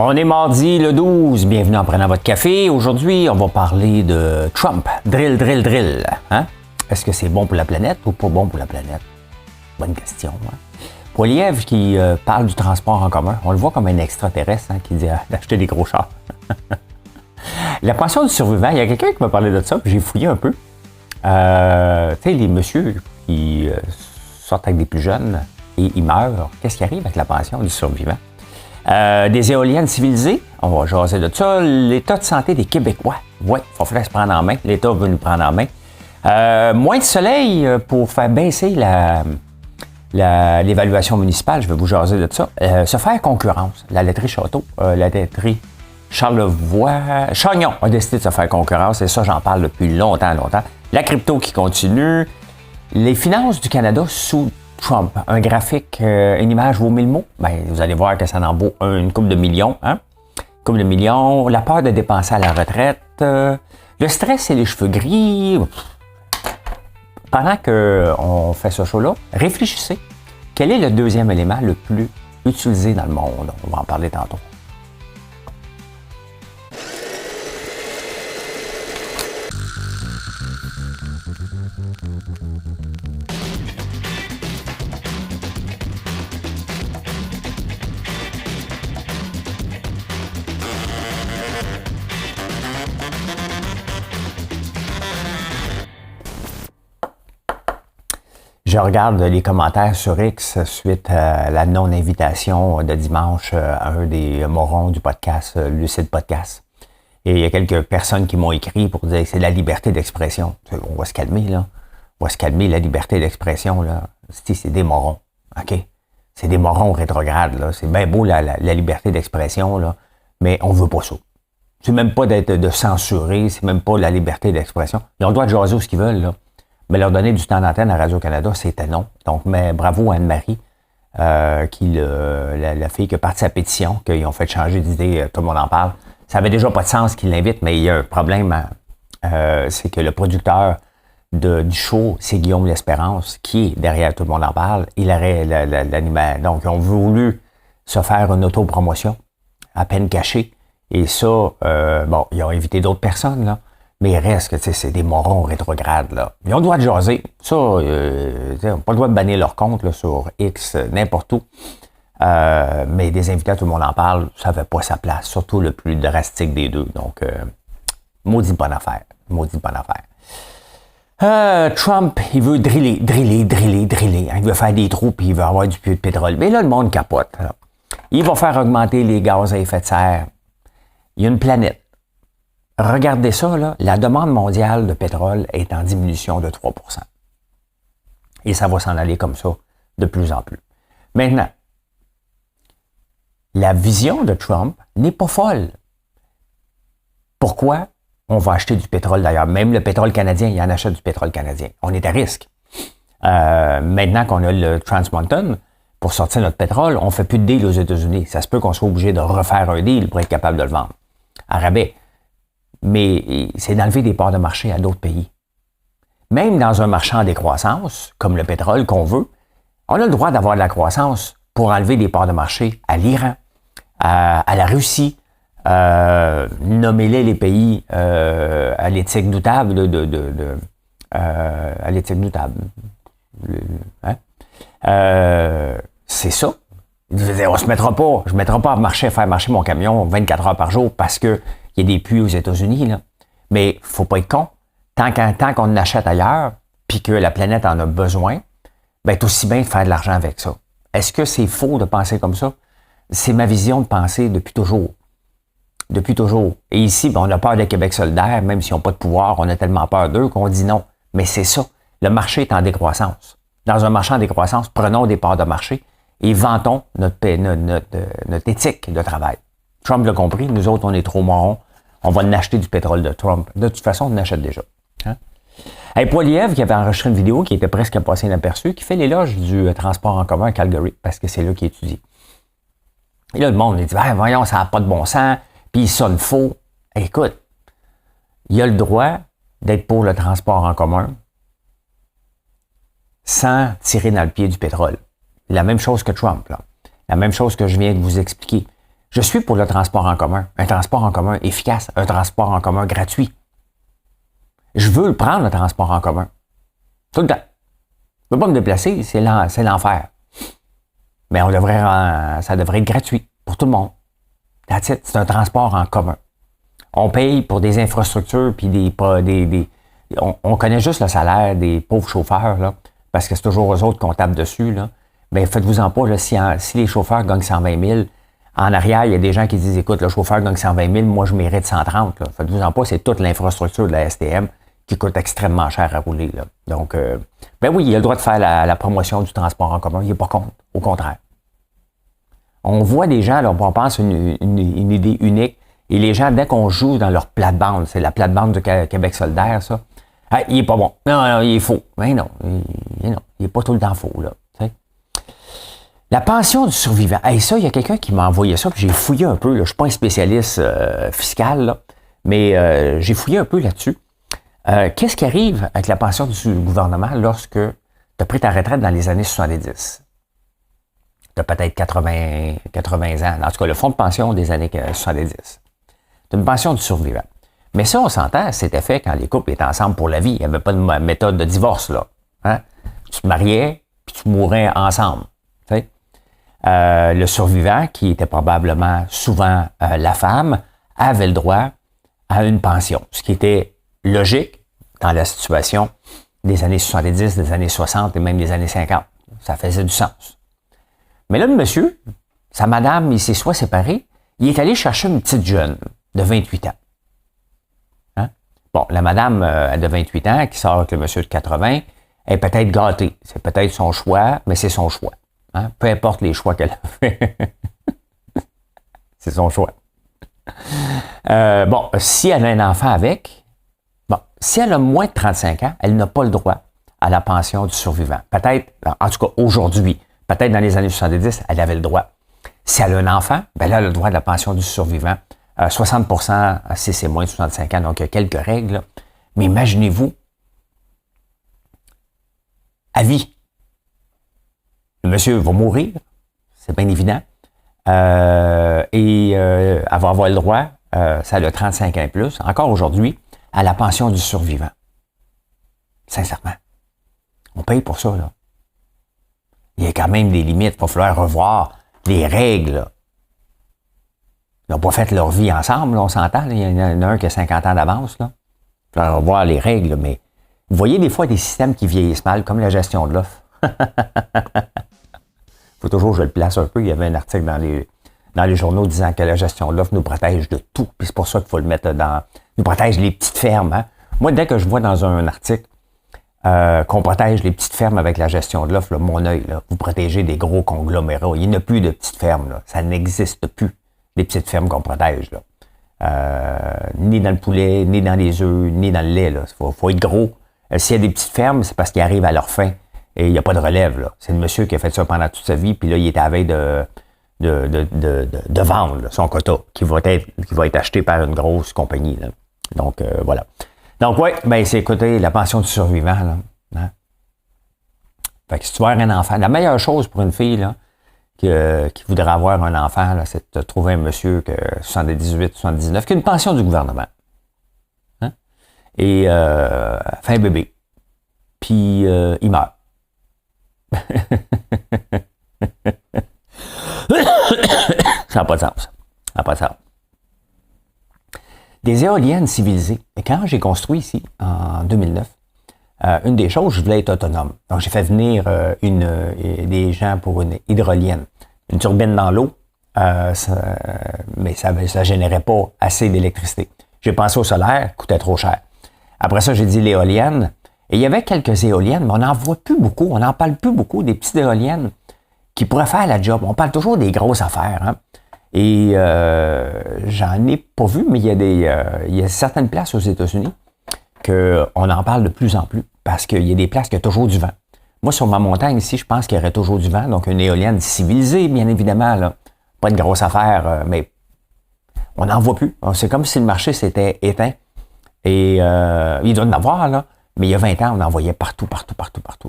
On est mardi le 12, bienvenue en prenant votre café. Aujourd'hui, on va parler de Trump. Drill, drill, drill. Hein? Est-ce que c'est bon pour la planète ou pas bon pour la planète? Bonne question. Hein? Poilievre qui parle du transport en commun, on le voit comme un extraterrestre qui dit d'acheter des gros chars. La pension du survivant, il y a quelqu'un qui m'a parlé de ça, puis j'ai fouillé un peu. Tu sais, les messieurs qui sortent avec des plus jeunes et ils meurent, qu'est-ce qui arrive avec la pension du survivant? Des éoliennes civilisées, on va jaser de ça. L'état de santé des Québécois, oui, il va falloir se prendre en main. L'État veut nous prendre en main. Moins de soleil pour faire baisser l'évaluation municipale, je vais vous jaser de ça. Se faire concurrence. La laiterie Château, la laiterie Charlevoix, Chagnon a décidé de se faire concurrence et ça, j'en parle depuis longtemps. La crypto qui continue. Les finances du Canada sous Trump, un graphique, une image vaut 1000 mots. Bien, vous allez voir que ça en vaut une couple de millions. Hein? Une couple de millions. La peur de dépenser à la retraite. Le stress et les cheveux gris. Pendant qu'on fait ce show-là, réfléchissez. Quel est le deuxième élément le plus utilisé dans le monde? On va en parler tantôt. Je regarde les commentaires sur X suite à la non-invitation de dimanche à un des morons du podcast, Lucide Podcast. Et il y a quelques personnes qui m'ont écrit pour dire que c'est la liberté d'expression. On va se calmer, là. On va se calmer, la liberté d'expression, là. C'est des morons, OK? C'est des morons rétrogrades, là. C'est bien beau, la liberté d'expression, là, mais on veut pas ça. C'est même pas de censurer, c'est même pas la liberté d'expression. Ils ont le droit de jaser ce qu'ils veulent, là. Mais leur donner du temps d'antenne à Radio-Canada, c'était non. Donc, mais bravo à Anne-Marie, la fille qui a parti sa pétition, qu'ils ont fait changer d'idée, tout le monde en parle. Ça avait déjà pas de sens qu'ils l'invitent, mais il y a un problème, c'est que le producteur du show, c'est Guillaume L'Espérance, qui est derrière Tout le monde en parle. Il aurait l'animal. Donc, ils ont voulu se faire une autopromotion, à peine cachée. Et ça, ils ont invité d'autres personnes, là. Mais il reste que, tu sais, c'est des morons rétrogrades, là. Ils ont le droit de jaser. Ça, on n'a pas le droit de bannir leur compte, là, sur X, n'importe où. Mais des invités, tout le monde en parle, ça n'avait pas sa place. Surtout le plus drastique des deux. Donc, maudit bonne affaire. Trump, il veut driller. Hein. Il veut faire des trous puis il veut avoir du puits de pétrole. Mais là, le monde capote. Là. Il va faire augmenter les gaz à effet de serre. Il y a une planète. Regardez ça, là, la demande mondiale de pétrole est en diminution de 3 %. Et ça va s'en aller comme ça de plus en plus. Maintenant, la vision de Trump n'est pas folle. Pourquoi? On va acheter du pétrole d'ailleurs. Même le pétrole canadien, il en achète du pétrole canadien. On est à risque. Maintenant qu'on a le Trans Mountain, pour sortir notre pétrole, on ne fait plus de deal aux États-Unis. Ça se peut qu'on soit obligé de refaire un deal pour être capable de le vendre. À rabais. Mais c'est d'enlever des parts de marché à d'autres pays. Même dans un marché en décroissance, comme le pétrole qu'on veut, on a le droit d'avoir de la croissance pour enlever des parts de marché à l'Iran, à la Russie, nommez-les pays à l'éthique doutable à l'éthique doutable. C'est ça. Je ne mettra pas à faire marcher mon camion 24 heures par jour parce que il y a des puits aux États-Unis, là. Mais faut pas être con. Tant qu'on achète ailleurs, puis que la planète en a besoin, ben, c'est aussi bien de faire de l'argent avec ça. Est-ce que c'est faux de penser comme ça? C'est ma vision de penser depuis toujours. Depuis toujours. Et ici, ben, on a peur des Québec solidaire, même s'ils n'ont pas de pouvoir, on a tellement peur d'eux qu'on dit non. Mais c'est ça. Le marché est en décroissance. Dans un marché en décroissance, prenons des parts de marché et vantons notre éthique de travail. Trump l'a compris, nous autres, on est trop morons. On va en acheter du pétrole de Trump. De toute façon, on en achète déjà. Hein? Hey, Poilievre, qui avait enregistré une vidéo qui était presque passée inaperçue, qui fait l'éloge du transport en commun à Calgary, parce que c'est là qu'il étudie. Et là, le monde, il dit, ben, voyons, ça n'a pas de bon sens, puis il sonne faux. Écoute, il a le droit d'être pour le transport en commun sans tirer dans le pied du pétrole. La même chose que Trump, là. La même chose que je viens de vous expliquer. Je suis pour le transport en commun. Un transport en commun efficace, un transport en commun gratuit. Je veux le prendre, le transport en commun. Tout le temps. Je ne peux pas me déplacer, c'est l'enfer. Mais ça devrait être gratuit pour tout le monde. That's it. C'est un transport en commun. On paye pour des infrastructures, puis on connaît juste le salaire des pauvres chauffeurs, là, parce que c'est toujours eux autres qu'on tape dessus. Là. Mais faites-vous-en pas, là, si les chauffeurs gagnent 120 000, en arrière, il y a des gens qui disent, écoute, le chauffeur gagne 120 000, moi je mérite 130. Là. Faites-vous-en pas, c'est toute l'infrastructure de la STM qui coûte extrêmement cher à rouler. Là. Donc, ben oui, il a le droit de faire la promotion du transport en commun, il n'est pas contre, au contraire. On voit des gens, là, on pense une idée unique, et les gens, dès qu'on joue dans leur plate-bande, c'est la plate-bande du Québec solidaire, ça, ah, il est pas bon. Non, il est faux. Mais non, il est pas tout le temps faux, là. T'sais. La pension du survivant. Hey, ça, il y a quelqu'un qui m'a envoyé ça, puis j'ai fouillé un peu, là. Je suis pas un spécialiste fiscal, là, mais j'ai fouillé un peu là-dessus. Qu'est-ce qui arrive avec la pension du gouvernement lorsque tu as pris ta retraite dans les années 70? Tu as peut-être 80 ans. En tout cas, le fonds de pension des années 70. Tu as une pension du survivant. Mais ça, on s'entend, c'était fait quand les couples étaient ensemble pour la vie. Il n'y avait pas de méthode de divorce, là. Hein? Tu te mariais, puis tu mourais ensemble. Le survivant, qui était probablement souvent la femme, avait le droit à une pension. Ce qui était logique dans la situation des années 70, des années 60 et même des années 50. Ça faisait du sens. Mais là, le monsieur, sa madame, il s'est soit séparé, il est allé chercher une petite jeune de 28 ans. Hein? Bon, la madame de 28 ans qui sort avec le monsieur de 80 est peut-être gâtée. C'est peut-être son choix, mais c'est son choix. Hein? Peu importe les choix qu'elle a fait. C'est son choix. Bon, si elle a un enfant avec, bon, si elle a moins de 35 ans, elle n'a pas le droit à la pension du survivant. Peut-être, en tout cas aujourd'hui, peut-être dans les années 70, elle avait le droit. Si elle a un enfant, ben elle a le droit de la pension du survivant. 60% si c'est moins de 65 ans, donc il y a quelques règles. Là. Mais imaginez-vous, à vie, le monsieur va mourir, c'est bien évident, et elle va avoir le droit, ça a 35 ans et plus, encore aujourd'hui, à la pension du survivant. Sincèrement. On paye pour ça, là. Il y a quand même des limites. Il va falloir revoir les règles. Là. Ils n'ont pas fait leur vie ensemble, là, on s'entend. Là. Il y en a un qui a 50 ans d'avance. Là. Il va falloir revoir les règles, mais vous voyez des fois des systèmes qui vieillissent mal, comme la gestion de l'offre. Il faut toujours que je le place un peu. Il y avait un article dans les journaux disant que la gestion de l'offre nous protège de tout. Puis c'est pour ça qu'il faut le mettre dans... nous protège les petites fermes. Hein? Moi, dès que je vois dans un article qu'on protège les petites fermes avec la gestion de l'offre, là, mon œil, là, vous protégez des gros conglomérats. Il n'y a plus de petites fermes. Là. Ça n'existe plus, les petites fermes qu'on protège. Là. Ni dans le poulet, ni dans les œufs, ni dans le lait. Il faut être gros. S'il y a des petites fermes, c'est parce qu'ils arrivent à leur fin et il n'y a pas de relève. Là. C'est le monsieur qui a fait ça pendant toute sa vie, puis là, il est à la veille de vendre là, son quota, qui va être acheté par une grosse compagnie. Là. Donc, voilà. Donc, oui, ben, c'est écoutez, la pension du survivant, là. Hein? Fait que si tu veux avoir un enfant, la meilleure chose pour une fille, là, qui voudrait avoir un enfant, là, c'est de trouver un monsieur que 78, 79, qui a une pension du gouvernement. Hein? Et, fait un bébé. Puis, il meurt. Ça n'a pas de sens. Ça n'a pas de sens. Des éoliennes civilisées. Et quand j'ai construit ici, en 2009, une des choses, je voulais être autonome. Donc, j'ai fait venir des gens pour une hydrolienne. Une turbine dans l'eau, mais ça ne générait pas assez d'électricité. J'ai pensé au solaire, coûtait trop cher. Après ça, j'ai dit l'éolienne. Et il y avait quelques éoliennes, mais on n'en voit plus beaucoup. On n'en parle plus beaucoup, des petites éoliennes qui pourraient faire la job. On parle toujours des grosses affaires, hein. Et j'en ai pas vu, mais il y a certaines places aux États-Unis qu'on en parle de plus en plus parce qu'il y a des places qui ont toujours du vent. Moi, sur ma montagne ici, je pense qu'il y aurait toujours du vent, donc une éolienne civilisée, bien évidemment, là. Pas une grosse affaire, mais on n'en voit plus. C'est comme si le marché s'était éteint. Et il doit en avoir, là, mais il y a 20 ans, on en voyait partout.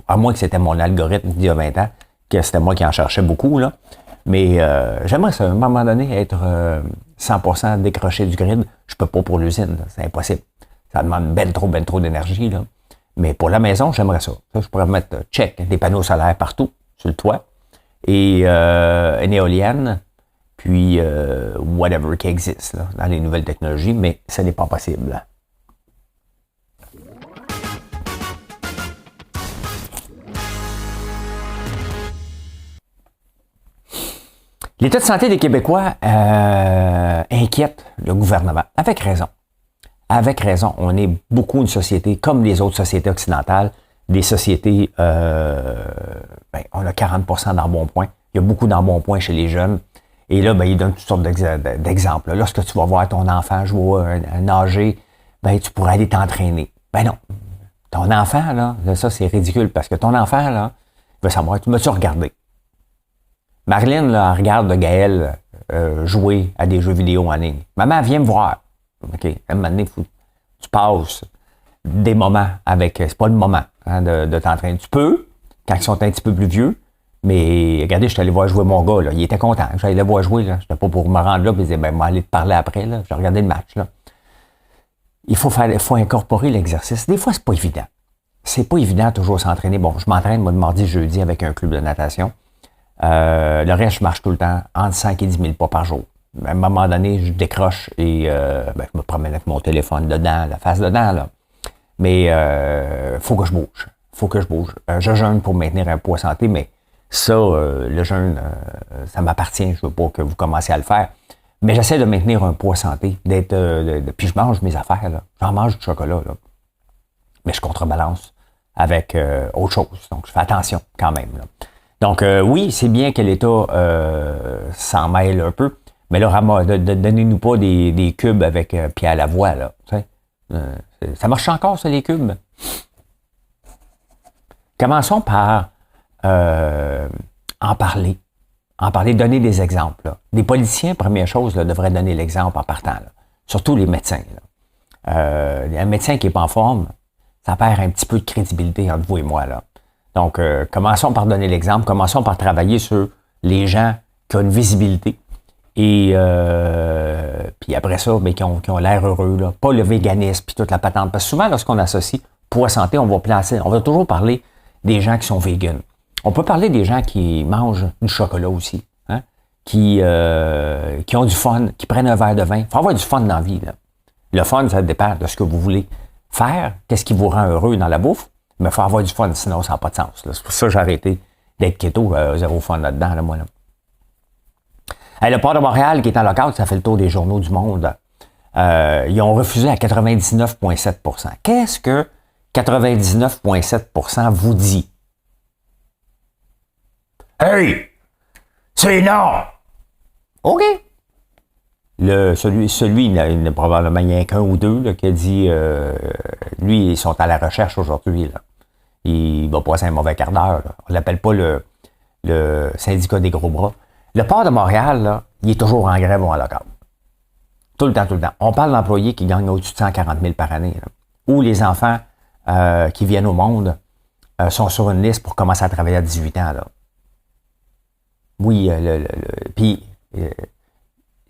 À moins que c'était mon algorithme d'il y a 20 ans, que c'était moi qui en cherchais beaucoup, là. Mais j'aimerais ça, à un moment donné, être 100% décroché du grid. Je peux pas pour l'usine, là, c'est impossible. Ça demande ben trop d'énergie, là. Mais pour la maison, j'aimerais ça. Ça, je pourrais mettre check, des panneaux solaires partout, sur le toit, et une éolienne, puis whatever qui existe là, dans les nouvelles technologies, mais ce n'est pas possible. L'état de santé des Québécois inquiète le gouvernement, avec raison. Avec raison, on est beaucoup une société, comme les autres sociétés occidentales, des sociétés, on a 40% d'embonpoint. Il y a beaucoup d'embonpoint chez les jeunes. Et là, ils donnent toutes sortes d'exemples. Lorsque tu vas voir ton enfant jouer, nager, tu pourrais aller t'entraîner. Non. Ton enfant, là, ça, c'est ridicule, parce que ton enfant, là, il va savoir, tu m'as-tu regardé? Marilyn, là, elle regarde Gaël jouer à des jeux vidéo en ligne. Maman, viens me voir. OK. À un moment donné, tu passes des moments avec. C'est pas le moment de t'entraîner. Tu peux, quand ils sont un petit peu plus vieux, mais regardez, je suis allé voir jouer mon gars, là. Il était content. J'allais le voir jouer, là. J'étais pas pour me rendre là, puis il disait, moi, aller te parler après, là. J'ai regardé le match, là. Il faut incorporer l'exercice. Des fois, c'est pas évident. C'est pas évident toujours s'entraîner. Bon, je m'entraîne, moi, de mardi, jeudi avec un club de natation. Le reste, je marche tout le temps, entre 5 et 10 000 pas par jour. À un moment donné, je décroche et je me promène avec mon téléphone dedans, la face dedans, là. Mais faut que je bouge. Faut que je bouge. Je jeûne pour maintenir un poids santé, mais ça, le jeûne, ça m'appartient. Je veux pas que vous commenciez à le faire. Mais j'essaie de maintenir un poids santé, puis je mange mes affaires, là. J'en mange du chocolat, là. Mais je contrebalance avec autre chose. Donc, je fais attention quand même, là. Donc, oui, c'est bien que l'État s'en mêle un peu, mais là, donnez-nous pas des cubes avec Pierre Lavoie, là. Tu sais, ça marche encore, ça, les cubes? Commençons par en parler. En parler, donner des exemples. Là. Les politiciens, première chose, là, devraient donner l'exemple en partant. Là. Surtout les médecins. Là. Un médecin qui n'est pas en forme, ça perd un petit peu de crédibilité entre vous et moi, là. Donc, commençons par donner l'exemple, commençons par travailler sur les gens qui ont une visibilité et puis après ça, qui ont l'air heureux, là. Pas le véganisme puis toute la patente. Parce que souvent, lorsqu'on associe poids santé, on va toujours parler des gens qui sont véganes. On peut parler des gens qui mangent du chocolat aussi, hein? Qui ont du fun, qui prennent un verre de vin. Il faut avoir du fun dans la vie, là. Le fun, ça dépend de ce que vous voulez faire, qu'est-ce qui vous rend heureux dans la bouffe. Mais il faut avoir du fun, sinon ça n'a pas de sens. Là. C'est pour ça que j'ai arrêté d'être keto, zéro fun là-dedans, là, moi. Là. Le port de Montréal, qui est en lockout, ça fait le tour des journaux du monde. Ils ont refusé à 99,7%. Qu'est-ce que 99,7% vous dit? Hey! C'est non! OK! Celui il y en a probablement rien qu'un ou deux là, qui a dit lui, ils sont à la recherche aujourd'hui. Là. Il va passer un mauvais quart d'heure. Là. On l'appelle pas le syndicat des gros bras. Le port de Montréal, là, il est toujours en grève ou en lockout. Tout le temps. On parle d'employés qui gagnent au-dessus de 140 000 par année. Là. Ou les enfants qui viennent au monde sont sur une liste pour commencer à travailler à 18 ans. Là. Oui, puis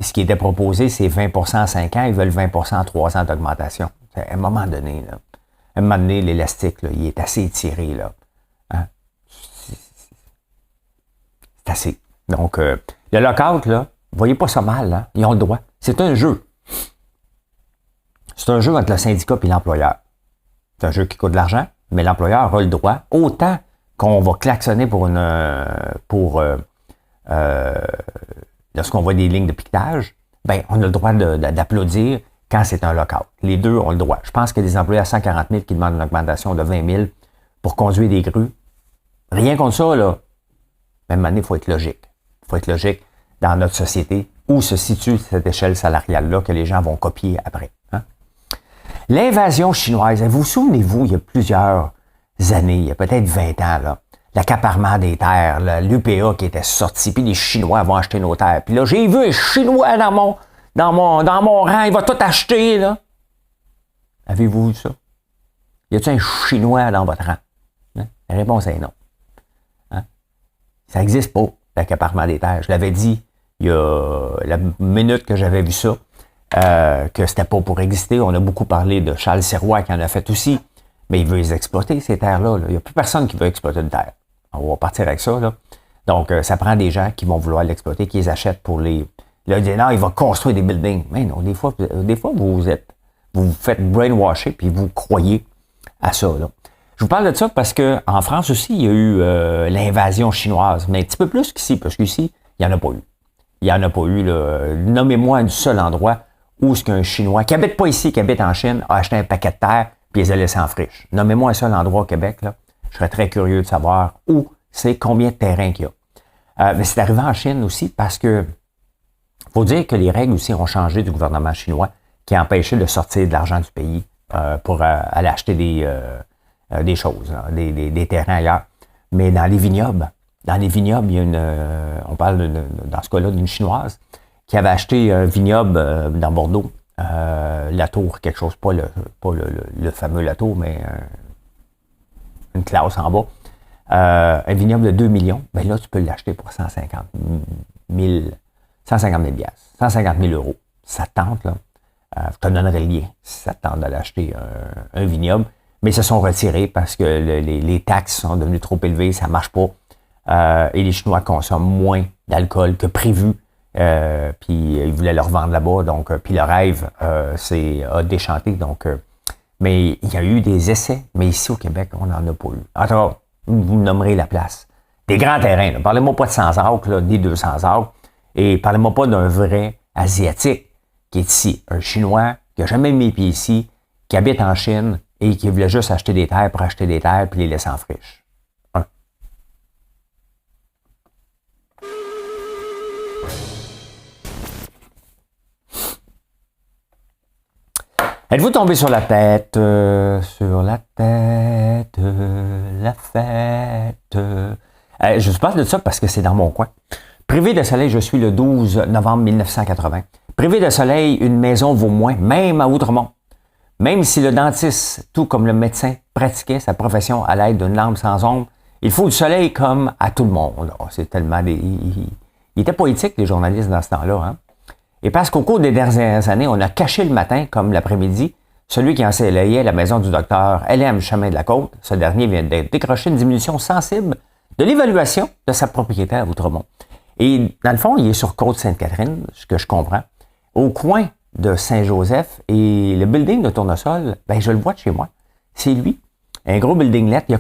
ce qui était proposé, c'est 20% à 5 ans. Ils veulent 20% à 3 ans d'augmentation. À un moment donné, l'élastique, là, il est assez étiré. Là. Hein? C'est assez. Donc, le lockout, là, vous voyez pas ça mal. Hein? Ils ont le droit. C'est un jeu. C'est un jeu entre le syndicat et l'employeur. C'est un jeu qui coûte de l'argent, mais l'employeur a le droit. Autant qu'on va klaxonner lorsqu'on voit des lignes de piquetage, on a le droit d'applaudir quand c'est un lockout. Les deux ont le droit. Je pense qu'il y a des employés à 140 000 qui demandent une augmentation de 20 000 pour conduire des grues. Rien contre ça, là. Même année, il faut être logique. Il faut être logique dans notre société où se situe cette échelle salariale-là que les gens vont copier après. Hein? L'invasion chinoise, vous souvenez-vous, il y a plusieurs années, il y a peut-être 20 ans, là, l'accaparement des terres, l'UPA qui était sorti, puis les Chinois vont acheter nos terres. Puis là, j'ai vu un Chinois dans mon rang, il va tout acheter, là. Avez-vous vu ça? Y a-t-il un Chinois dans votre rang? Hein? La réponse est non. Hein? Ça n'existe pas. l'accaparement des terres. Je l'avais dit il y a la minute que j'avais vu ça, que c'était pas pour exister. On a beaucoup parlé de Charles Sirois qui en a fait aussi, mais il veut les exploiter, ces terres-là. Là. Il n'y a plus personne qui veut exploiter une terre. On va partir avec ça. Là. Donc, ça prend des gens qui vont vouloir l'exploiter, qui les achètent pour les... Là, ils disent, non, il va construire des buildings. Mais non, des fois vous vous faites brainwasher puis vous croyez à ça. Là. Je vous parle de ça parce que en France aussi, il y a eu l'invasion chinoise, mais un petit peu plus qu'ici, parce qu'ici, il n'y en a pas eu. Il n'y en a pas eu. Là. Nommez-moi un seul endroit où est-ce qu'un Chinois, qui habite pas ici, qui habite en Chine, a acheté un paquet de terre puis les a laissés en friche. Nommez-moi un seul endroit au Québec. Là. Je serais très curieux de savoir où c'est, combien de terrain qu'il y a. Mais c'est arrivé en Chine aussi parce que faut dire que les règles aussi ont changé du gouvernement chinois qui a empêché de sortir de l'argent du pays pour aller acheter des choses, là, des terrains ailleurs. Mais dans les vignobles, il y a on parle dans ce cas-là d'une Chinoise qui avait acheté un vignoble dans Bordeaux, la tour, quelque chose, pas le fameux la tour, mais une classe en bas. Un vignoble de 2 millions, ben là, tu peux l'acheter pour 150 000 piastres, 150 000 euros. Ça te tente, là. Je te donnerai le lien si ça te tente d'aller acheter un vignoble. Mais ils se sont retirés parce que les taxes sont devenues trop élevées, ça marche pas. Et les Chinois consomment moins d'alcool que prévu. Puis ils voulaient leur vendre là-bas. Donc, puis le rêve, a déchanté. Donc, mais il y a eu des essais. Mais ici au Québec, on n'en a pas eu. En tout cas, vous me nommerez la place. Des grands terrains. Là. Parlez-moi pas de 100 acres, là, ni 200 acres. Et parlez-moi pas d'un vrai Asiatique qui est ici. Un Chinois qui n'a jamais mis les pieds ici, qui habite en Chine et qui voulait juste acheter des terres pour acheter des terres puis les laisser en friche. Êtes-vous tombé sur la tête? Sur la tête, la fête. Je vous parle de ça parce que c'est dans mon coin. Privé de soleil, je suis le 12 novembre 1980. Privé de soleil, une maison vaut moins, même à Outremont. Même si le dentiste, tout comme le médecin, pratiquait sa profession à l'aide d'une lampe sans ombre, il faut du soleil comme à tout le monde. C'est tellement Il était poétique, les journalistes, dans ce temps-là. Hein? Et parce qu'au cours des dernières années, on a caché le matin, comme l'après-midi, celui qui enseignait à la maison du docteur LM Chemin de la Côte. Ce dernier vient de décrocher une diminution sensible de l'évaluation de sa propriété à Outremont. Et dans le fond, il est sur Côte-Sainte-Catherine, ce que je comprends, au coin de Saint-Joseph et le building de Tournesol, ben je le vois de chez moi. C'est lui. Un gros building lettre. Il y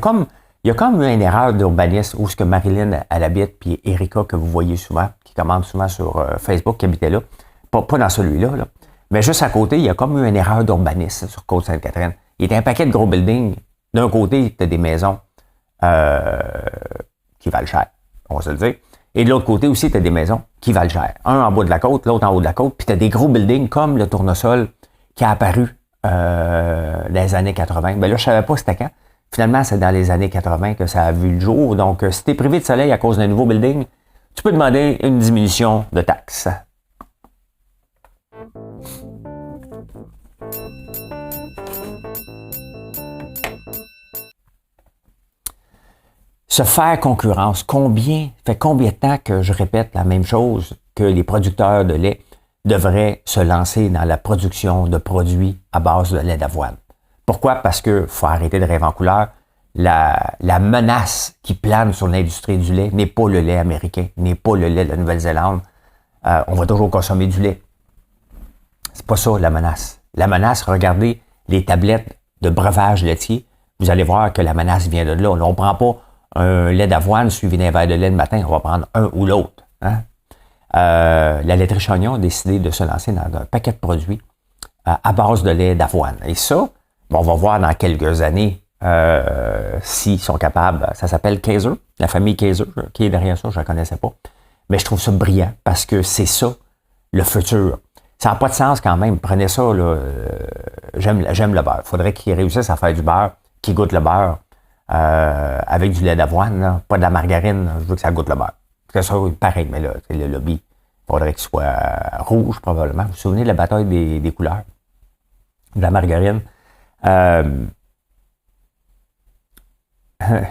a comme une erreur d'urbanisme où ce que Marilyn, elle habite, puis Erika, que vous voyez souvent, qui commande souvent sur Facebook, qui habitait là. Pas dans celui-là, là. Mais juste à côté, il y a comme une erreur d'urbanisme sur Côte-Sainte-Catherine. Il y a un paquet de gros buildings. D'un côté, tu as des maisons qui valent cher, on va se le dire. Et de l'autre côté aussi, tu as des maisons qui valent cher. Un en bas de la côte, l'autre en haut de la côte. Puis tu as des gros buildings comme le Tournesol qui a apparu dans les années 80. Ben là, je savais pas c'était quand. Finalement, c'est dans les années 80 que ça a vu le jour. Donc, si tu es privé de soleil à cause d'un nouveau building, tu peux demander une diminution de taxes. Se faire concurrence, fait combien de temps que je répète la même chose que les producteurs de lait devraient se lancer dans la production de produits à base de lait d'avoine. Pourquoi? Parce que faut arrêter de rêver en couleur. La menace qui plane sur l'industrie du lait n'est pas le lait américain, n'est pas le lait de la Nouvelle-Zélande. On va toujours consommer du lait. C'est pas ça la menace. La menace, regardez les tablettes de breuvage laitier. Vous allez voir que la menace vient de là. On ne prend pas un lait d'avoine suivi d'un verre de lait le matin, on va prendre un ou l'autre. Hein? La laiterie Chagnon a décidé de se lancer dans un paquet de produits à base de lait d'avoine. Et ça, on va voir dans quelques années s'ils sont capables. Ça s'appelle Kaiser, la famille Kaiser, qui est derrière ça, je ne la connaissais pas. Mais je trouve ça brillant parce que c'est ça, le futur. Ça n'a pas de sens quand même. Prenez ça, là, j'aime le beurre. Il faudrait qu'ils réussissent à faire du beurre, qu'ils goûtent le beurre. Avec du lait d'avoine, là, pas de la margarine, je veux que ça goûte le beurre. C'est ça, pareil, mais là, le lobby, il faudrait qu'il soit rouge, probablement. Vous vous souvenez de la bataille des couleurs? De la margarine.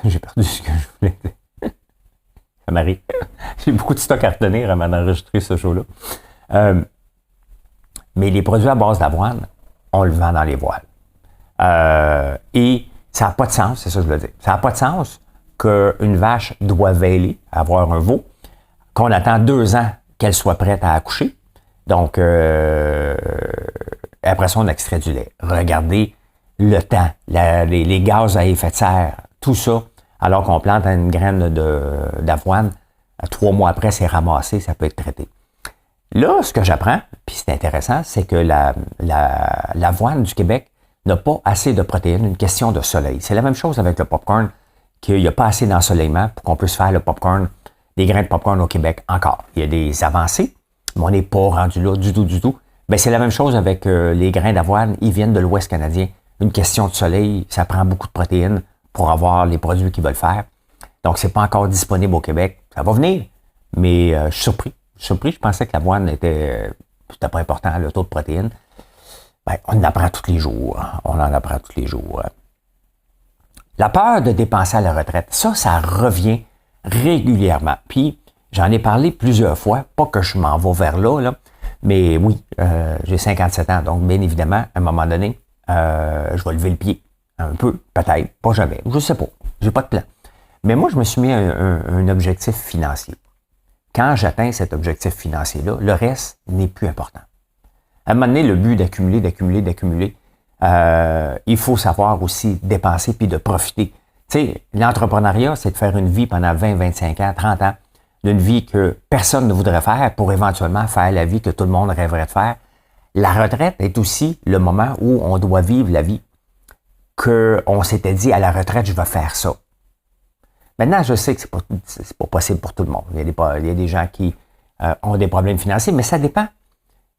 J'ai perdu ce que je voulais dire. Ça m'arrive. J'ai beaucoup de stock à retenir avant d'enregistrer ce show-là. Mais les produits à base d'avoine, on le vend dans les voiles. Et ça n'a pas de sens, c'est ça que je veux dire. Ça n'a pas de sens qu'une vache doit véler, avoir un veau, qu'on attend 2 ans qu'elle soit prête à accoucher. Donc, après ça, on extrait du lait. Regardez le temps, les gaz à effet de serre, tout ça, alors qu'on plante une graine d'avoine, 3 mois après, c'est ramassé, ça peut être traité. Là, ce que j'apprends, puis c'est intéressant, c'est que l'avoine du Québec n'a pas assez de protéines, une question de soleil. C'est la même chose avec le popcorn, qu'il n'y a pas assez d'ensoleillement pour qu'on puisse faire le popcorn, des grains de popcorn au Québec encore. Il y a des avancées, mais on n'est pas rendu là du tout. Bien, c'est la même chose avec les grains d'avoine, ils viennent de l'Ouest canadien. Une question de soleil, ça prend beaucoup de protéines pour avoir les produits qu'ils veulent faire. Donc, c'est pas encore disponible au Québec. Ça va venir, mais je suis surpris. Je pensais que l'avoine c'était pas important, le taux de protéines. Ben, on en apprend tous les jours. La peur de dépenser à la retraite, ça revient régulièrement. Puis, j'en ai parlé plusieurs fois, pas que je m'en vais vers là, mais oui, j'ai 57 ans, donc bien évidemment, à un moment donné, je vais lever le pied. Un peu, peut-être, pas jamais, je sais pas, j'ai pas de plan. Mais moi, je me suis mis un objectif financier. Quand j'atteins cet objectif financier-là, le reste n'est plus important. À un moment donné, le but d'accumuler, il faut savoir aussi dépenser puis de profiter. Tu sais, l'entrepreneuriat, c'est de faire une vie pendant 20, 25 ans, 30 ans, d'une vie que personne ne voudrait faire pour éventuellement faire la vie que tout le monde rêverait de faire. La retraite est aussi le moment où on doit vivre la vie qu'on s'était dit, à la retraite, je vais faire ça. Maintenant, je sais que c'est pas possible pour tout le monde. Il y a des gens qui ont des problèmes financiers, mais ça dépend.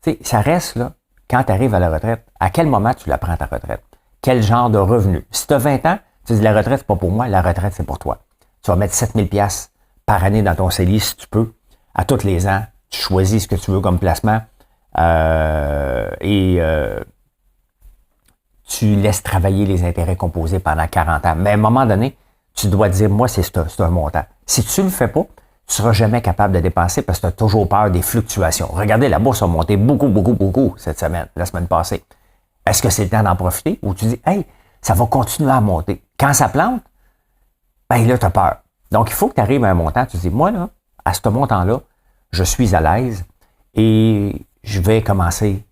Tu sais, ça reste là, quand tu arrives à la retraite, à quel moment tu la prends ta retraite? Quel genre de revenu? Si tu as 20 ans, tu dis la retraite, c'est pas pour moi, la retraite, c'est pour toi. Tu vas mettre 7 000 $ par année dans ton CELI si tu peux. À tous les ans, tu choisis ce que tu veux comme placement tu laisses travailler les intérêts composés pendant 40 ans. Mais à un moment donné, tu dois dire, moi, c'est un montant. Si tu ne le fais pas, tu seras jamais capable de dépenser parce que tu as toujours peur des fluctuations. Regardez, la bourse a monté beaucoup cette semaine, la semaine passée. Est-ce que c'est le temps d'en profiter? Ou tu dis, hey, ça va continuer à monter. Quand ça plante, ben là, tu as peur. Donc, il faut que tu arrives à un montant. Tu dis, moi, là, à ce montant-là, je suis à l'aise et je vais commencer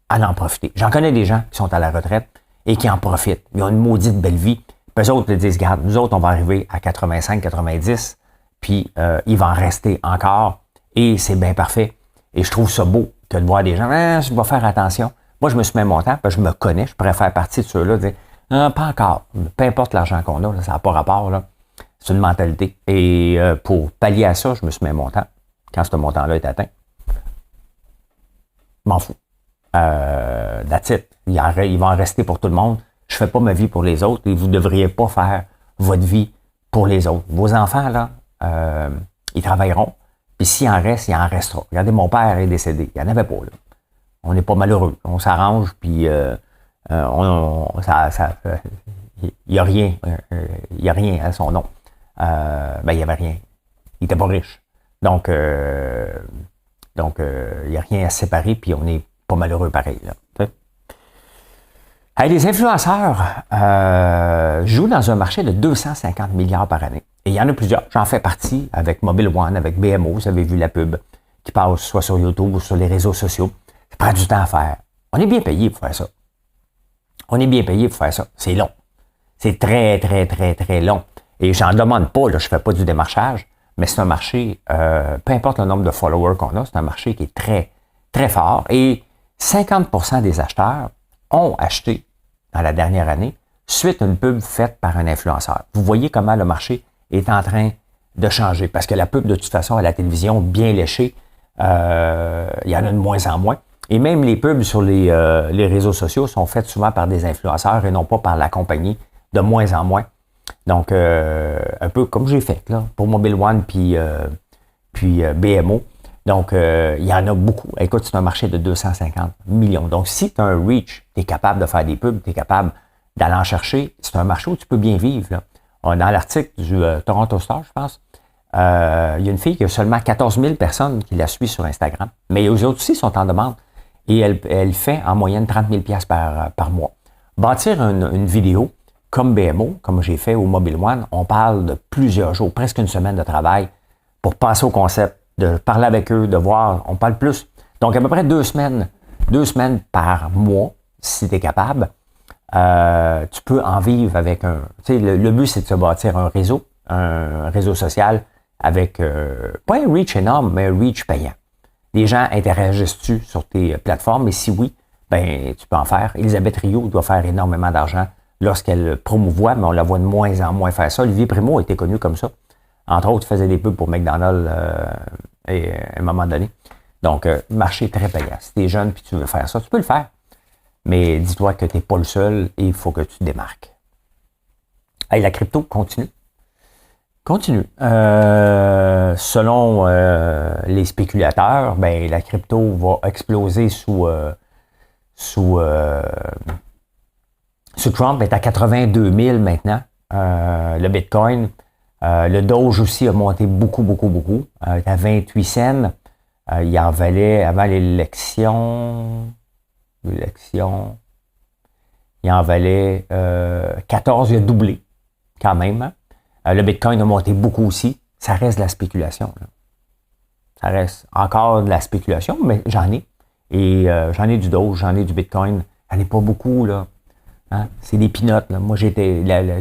à en profiter. J'en connais des gens qui sont à la retraite et qui en profitent. Ils ont une maudite belle vie. Puis eux autres, ils disent, regarde, nous autres, on va arriver à 85, 90, puis il va en rester encore et c'est bien parfait. Et je trouve ça beau que de voir des gens, je vais faire attention. Moi, je me suis mis un montant, parce que je me connais, je pourrais faire partie de ceux-là, de dire, non, pas encore. Peu importe l'argent qu'on a, là, ça n'a pas rapport, là. C'est une mentalité. Et pour pallier à ça, je me suis mis un montant. Quand ce montant-là est atteint, je m'en fous. That's it. Il va en rester pour tout le monde. Je fais pas ma vie pour les autres et vous ne devriez pas faire votre vie pour les autres. Vos enfants, là, ils travailleront. Puis s'il en reste, il en restera. Regardez, mon père est décédé. Il n'y en avait pas, là. On n'est pas malheureux. On s'arrange, puis il n'y a rien. Il n'y a rien à son nom. Il n'y avait rien. Il n'était pas riche. Donc, il n'y a rien à se séparer, puis on n'est pas malheureux pareil, là. Hey, les influenceurs jouent dans un marché de 250 milliards par année. Et il y en a plusieurs. J'en fais partie avec Mobile One, avec BMO. Vous avez vu la pub qui passe soit sur YouTube ou sur les réseaux sociaux. Ça prend du temps à faire. On est bien payé pour faire ça. C'est long. C'est très, très, très, très long. Et j'en demande pas, là, je fais pas du démarchage, mais c'est un marché, peu importe le nombre de followers qu'on a, c'est un marché qui est très, très fort. Et 50% des acheteurs ont acheté dans la dernière année suite à une pub faite par un influenceur. Vous voyez comment le marché est en train de changer. Parce que la pub, de toute façon, à la télévision, bien léchée, il y en a de moins en moins. Et même les pubs sur les réseaux sociaux sont faites souvent par des influenceurs et non pas par la compagnie, de moins en moins. Donc, un peu comme j'ai fait là, pour Mobile One puis BMO. Donc, il y en a beaucoup. Écoute, c'est un marché de 250 millions. Donc, si tu as un reach, tu es capable de faire des pubs, tu es capable d'aller en chercher, c'est un marché où tu peux bien vivre, là. Dans l'article du Toronto Star, je pense, Il y a une fille qui a seulement 14 000 personnes qui la suivent sur Instagram, mais eux autres aussi sont en demande. Et elle fait en moyenne 30 000 par mois. Bâtir une vidéo comme BMO, comme j'ai fait au Mobile One, on parle de plusieurs jours, presque une semaine de travail pour passer au concept, de parler avec eux, de voir, on parle plus. Donc, à peu près 2 semaines par mois, si tu es capable. Tu peux en vivre avec un... Tu sais, le but, c'est de se bâtir un réseau social avec, pas un reach énorme, mais un reach payant. Les gens interagissent-tu sur tes plateformes? Et si oui, ben tu peux en faire. Elisabeth Rio doit faire énormément d'argent lorsqu'elle promouvoit, mais on la voit de moins en moins faire ça. Olivier Primo a été connu comme ça. Entre autres, il faisait des pubs pour McDonald's à un moment donné. Donc, marché très payant. Si tu es jeune et tu veux faire ça, tu peux le faire. Mais dis-toi que tu n'es pas le seul et il faut que tu te démarques. Hey, la crypto continue. Selon les spéculateurs, ben, la crypto va exploser sous Trump, est à 82 000 maintenant. Le Bitcoin, le Doge aussi a monté beaucoup. Est à 28 cents. Il en valait avant l'élection, il en valait 14, il a doublé quand même. Hein? Le Bitcoin a monté beaucoup aussi. Ça reste de la spéculation. Là. Ça reste encore de la spéculation, mais j'en ai. Et j'en ai du Doge, j'en ai du Bitcoin. J'en ai pas beaucoup, là. Hein? C'est des peanuts, là. Moi,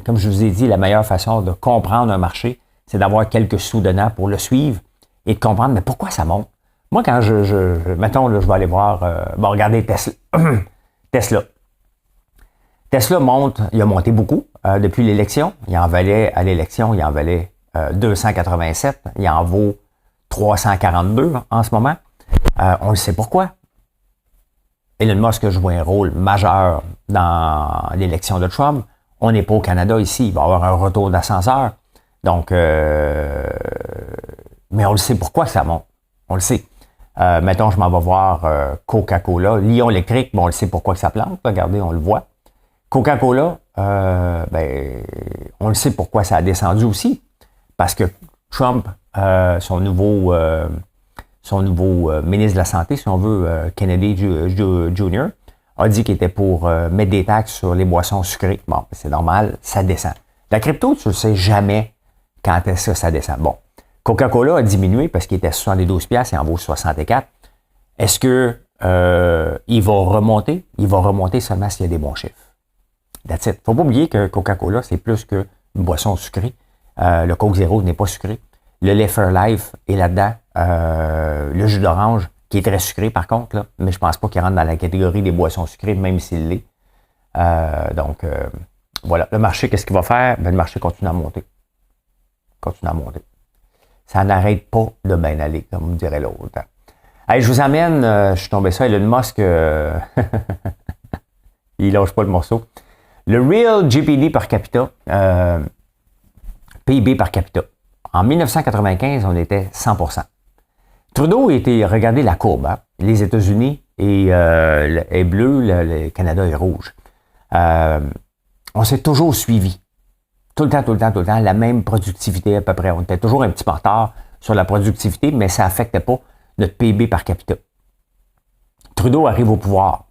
comme je vous ai dit, la meilleure façon de comprendre un marché, c'est d'avoir quelques sous dedans pour le suivre et de comprendre, mais pourquoi ça monte? Moi, quand mettons, là, je vais aller voir, regardez Tesla. Tesla monte, il a monté beaucoup depuis l'élection. À l'élection, il en valait 287. Il en vaut 342 en ce moment. On le sait pourquoi. Elon Musk a joué un rôle majeur dans l'élection de Trump. On n'est pas au Canada ici. Il va y avoir un retour d'ascenseur. Donc, mais on le sait pourquoi ça monte. On le sait. Mettons, je m'en vais voir Coca-Cola. Lion électrique, bon, on le sait pourquoi que ça plante. Regardez, on le voit. Coca-Cola, on le sait pourquoi ça a descendu aussi. Parce que Trump, son nouveau ministre de la Santé, si on veut, Kennedy Jr., a dit qu'il était pour mettre des taxes sur les boissons sucrées. Bon, c'est normal, ça descend. La crypto, tu ne sais jamais quand est-ce que ça descend. Bon, Coca-Cola a diminué parce qu'il était à 72$, il en vaut 64. Est-ce que il va remonter? Il va remonter seulement s'il y a des bons chiffres. That's it. Faut pas oublier que Coca-Cola, c'est plus qu'une boisson sucrée. Le Coke Zero n'est pas sucré. Le lait Fairlife est là-dedans. Le jus d'orange, qui est très sucré par contre, là, mais je pense pas qu'il rentre dans la catégorie des boissons sucrées, même s'il l'est. Donc, voilà. Le marché, qu'est-ce qu'il va faire? Ben, le marché continue à monter. Ça n'arrête pas de bien aller, comme dirait l'autre. Allez, je vous amène, je suis tombé ça, Elon Musk, il lâche pas le morceau. Le Real GPD par capita, PIB par capita. En 1995, on était 100%. Trudeau était, regardez la courbe, hein? Les États-Unis est bleu, le Canada est rouge. On s'est toujours suivi. Tout le temps, la même productivité à peu près. On était toujours un petit peu en retard sur la productivité, mais ça n'affectait pas notre PIB par capita. Trudeau arrive au pouvoir.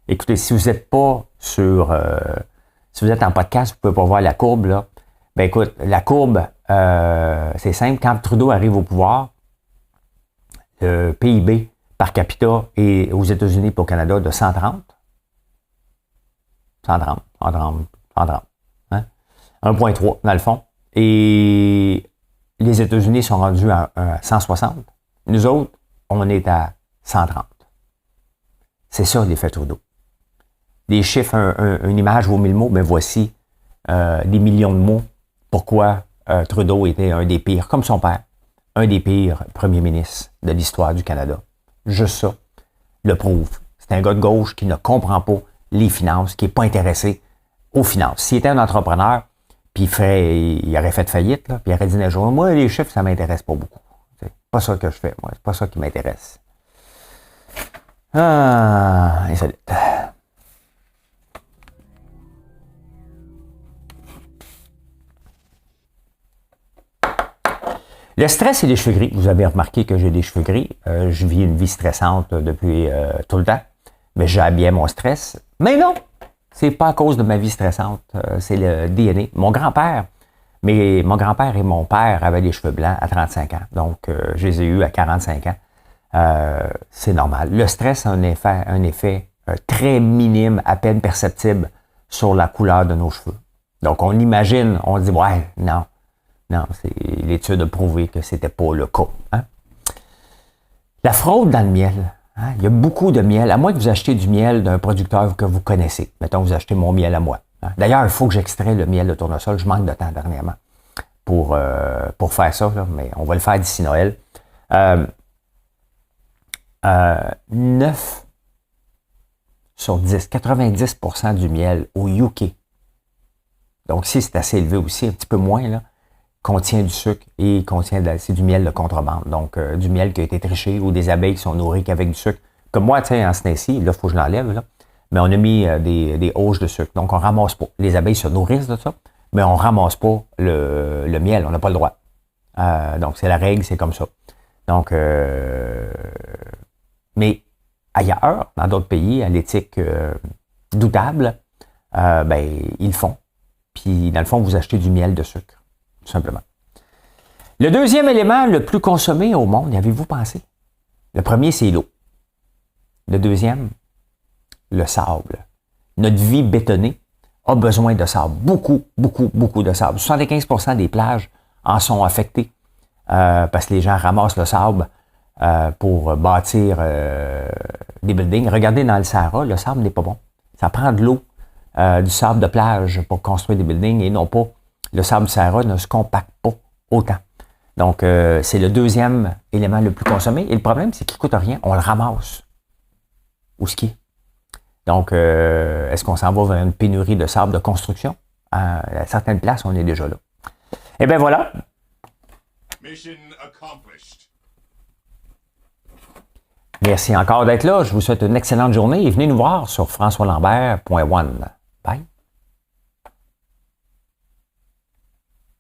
Écoutez, si vous n'êtes pas si vous êtes en podcast, vous ne pouvez pas voir la courbe, là. Ben écoute, la courbe, c'est simple. Quand Trudeau arrive au pouvoir, le PIB par capita est aux États-Unis et au Canada de 130. 130. Hein? 1,3 dans le fond. Et les États-Unis sont rendus à 160. Nous autres, on est à 130. C'est ça l'effet Trudeau. Des chiffres, une image vaut 1000 mots, mais voici des millions de mots. Pourquoi Trudeau était un des pires, comme son père, un des pires premiers ministres de l'histoire du Canada. Juste ça le prouve. C'est un gars de gauche qui ne comprend pas les finances, qui n'est pas intéressé aux finances. S'il était un entrepreneur, puis il aurait fait faillite, là, puis il aurait dit un jour, moi, les chiffres, ça ne m'intéresse pas beaucoup. C'est pas ça que je fais, moi. C'est pas ça qui m'intéresse. Ah, insolite. Le stress et les cheveux gris. Vous avez remarqué que j'ai des cheveux gris. Je vis une vie stressante depuis tout le temps. Mais j'ai bien mon stress. Mais non! C'est pas à cause de ma vie stressante. C'est le DNA. Mon grand-père et mon père avaient des cheveux blancs à 35 ans. Donc, je les ai eus à 45 ans. C'est normal. Le stress a un effet très minime, à peine perceptible sur la couleur de nos cheveux. Donc, on imagine, on dit, ouais, non, l'étude a prouvé que c'était pas le cas. Hein? La fraude dans le miel. Hein? Il y a beaucoup de miel, à moins que vous achetez du miel d'un producteur que vous connaissez. Mettons, vous achetez mon miel à moi. Hein? D'ailleurs, il faut que j'extrais le miel de tournesol. Je manque de temps dernièrement pour faire ça, là, mais on va le faire d'ici Noël. 9 sur 10, 90% du miel au UK. Donc, si c'est assez élevé aussi, un petit peu moins, là, contient du sucre et c'est du miel de contrebande. Donc, du miel qui a été triché ou des abeilles qui sont nourries qu'avec du sucre. Comme moi, tu sais, en ce temps-ci, là, il faut que je l'enlève, là. Mais on a mis des auges de sucre. Donc, on ramasse pas. Les abeilles se nourrissent de ça, mais on ramasse pas le miel. On n'a pas le droit. Donc, c'est la règle, c'est comme ça. Donc, mais ailleurs, dans d'autres pays, à l'éthique doutable, ils le font. Puis, dans le fond, vous achetez du miel de sucre, tout simplement. Le deuxième élément le plus consommé au monde, y avez-vous pensé? Le premier, c'est l'eau. Le deuxième, le sable. Notre vie bétonnée a besoin de sable. Beaucoup, beaucoup, beaucoup de sable. 75% des plages en sont affectées parce que les gens ramassent le sable pour bâtir des buildings. Regardez dans le Sahara, le sable n'est pas bon. Ça prend de l'eau, du sable de plage pour construire des buildings et non pas, le sable du Sahara ne se compacte pas autant. Donc, c'est le deuxième élément le plus consommé. Et le problème, c'est qu'il ne coûte rien. On le ramasse au ski. Donc, est-ce qu'on s'en va vers une pénurie de sable de construction? À certaines places, on est déjà là. Eh bien, voilà. Mission accomplished. Merci encore d'être là. Je vous souhaite une excellente journée et venez nous voir sur françoislambert.one. Bye.